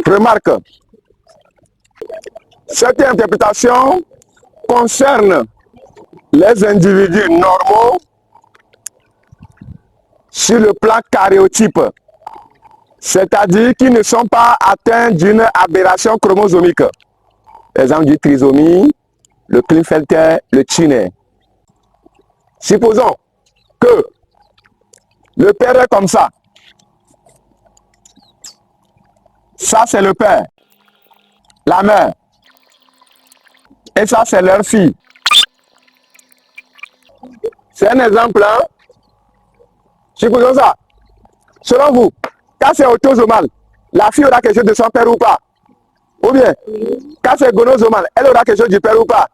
Remarque, cette interprétation concerne les individus normaux sur le plan karyotype, c'est-à-dire qui ne sont pas atteints d'une aberration chromosomique. Exemple du trisomie, le Klinefelter, le Turner. Supposons que le père est comme ça. Ça, c'est le père. La mère. Et ça, c'est leur fille. C'est un exemple, hein? Supposons ça. Selon vous, quand c'est autosomal, la fille aura quelque chose de son père ou pas? Ou bien, quand c'est gonosomal, elle aura quelque chose du père ou pas?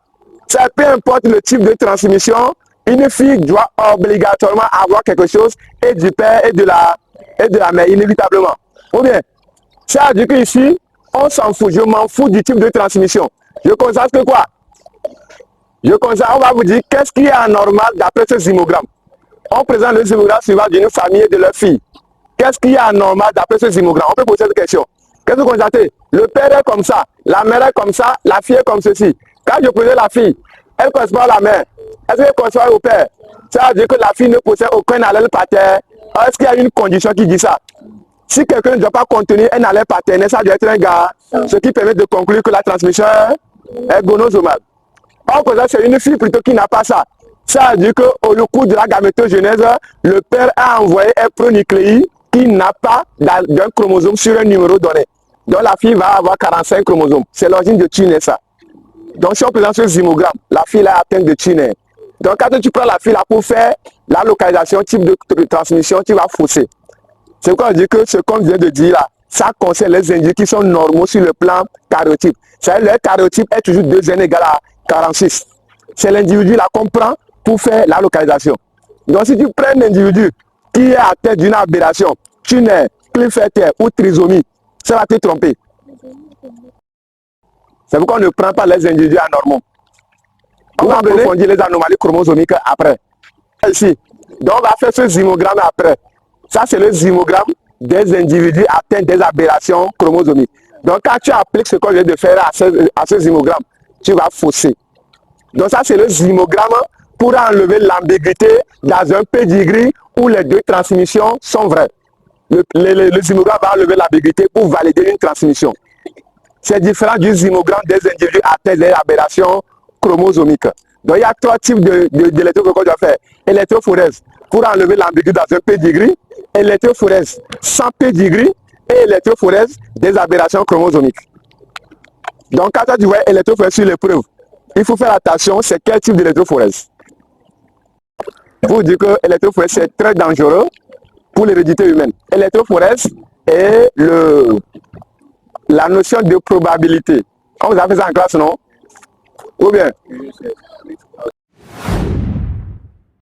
Ça, peu importe le type de transmission, une fille doit obligatoirement avoir quelque chose et du père et de la mère, inévitablement. Ou bien, ça veut dire qu'ici, on s'en fout, je m'en fous du type de transmission. Je constate que quoi? Je constate, on va vous dire qu'est-ce qui est anormal d'après ce zymogramme. On présente le zymogramme suivant d'une famille et de leur fille. Qu'est-ce qui est anormal d'après ce zymogramme? On peut poser cette question. Qu'est-ce que vous constatez? Le père est comme ça, la mère est comme ça, la fille est comme ceci. Quand je prenais la fille, elle correspond à la mère. Est-ce qu'elle correspond au père? Ça veut dire que la fille ne possède aucun allèle paternel. Est-ce qu'il y a une condition qui dit ça? Si quelqu'un ne doit pas contenir un allèle paternel, ça doit être un gars, ce qui permet de conclure que la transmission est gonosomale. Or, c'est une fille plutôt qui n'a pas ça. Ça veut dire qu'au cours de la gamétogenèse, le père a envoyé un pronucléide qui n'a pas d'un chromosome sur un numéro donné. Donc la fille va avoir 45 chromosomes. C'est l'origine de Turner, ça. Donc si on présente ce zymogramme, la fille est atteinte de Turner. Donc quand tu prends la fille là pour faire la localisation, type de transmission, tu vas fausser. C'est pourquoi on dit que ce qu'on vient de dire là, ça concerne les individus qui sont normaux sur le plan karyotype. C'est-à-dire leur karyotype est toujours 2n égale à 46. C'est l'individu là qu'on prend pour faire la localisation. Donc si tu prends un individu qui est atteint d'une aberration, Turner, Klinefelter ou trisomie, ça va te tromper. C'est pourquoi on ne prend pas les individus anormaux. On va approfondir les anomalies chromosomiques après. Ici. Donc on va faire ce zymogramme après. Ça c'est le zymogramme des individus atteints des aberrations chromosomiques. Donc quand tu appliques ce qu'on vient de faire à ce zymogramme, tu vas fausser. Donc ça c'est le zymogramme pour enlever l'ambiguïté dans un pédigree où les deux transmissions sont vraies. Le zymogramme va enlever l'ambiguïté pour valider une transmission. C'est différent du zymogramme des individus atteints des aberrations chromosomiques. Donc il y a trois types d'électrophorèse qu'on doit faire. Électrophorèse pour enlever l'ambiguïté dans un pédigree, électrophorèse sans pédigree et électrophorèse des aberrations chromosomiques. Donc quand tu vois électrophorèse sur l'épreuve, il faut faire attention, c'est quel type d'électrophorèse. Pour dire que l'électrophorèse c'est très dangereux pour l'hérédité humaine. Électrophorèse est la notion de probabilité. On vous a fait ça en classe, non? Ou bien?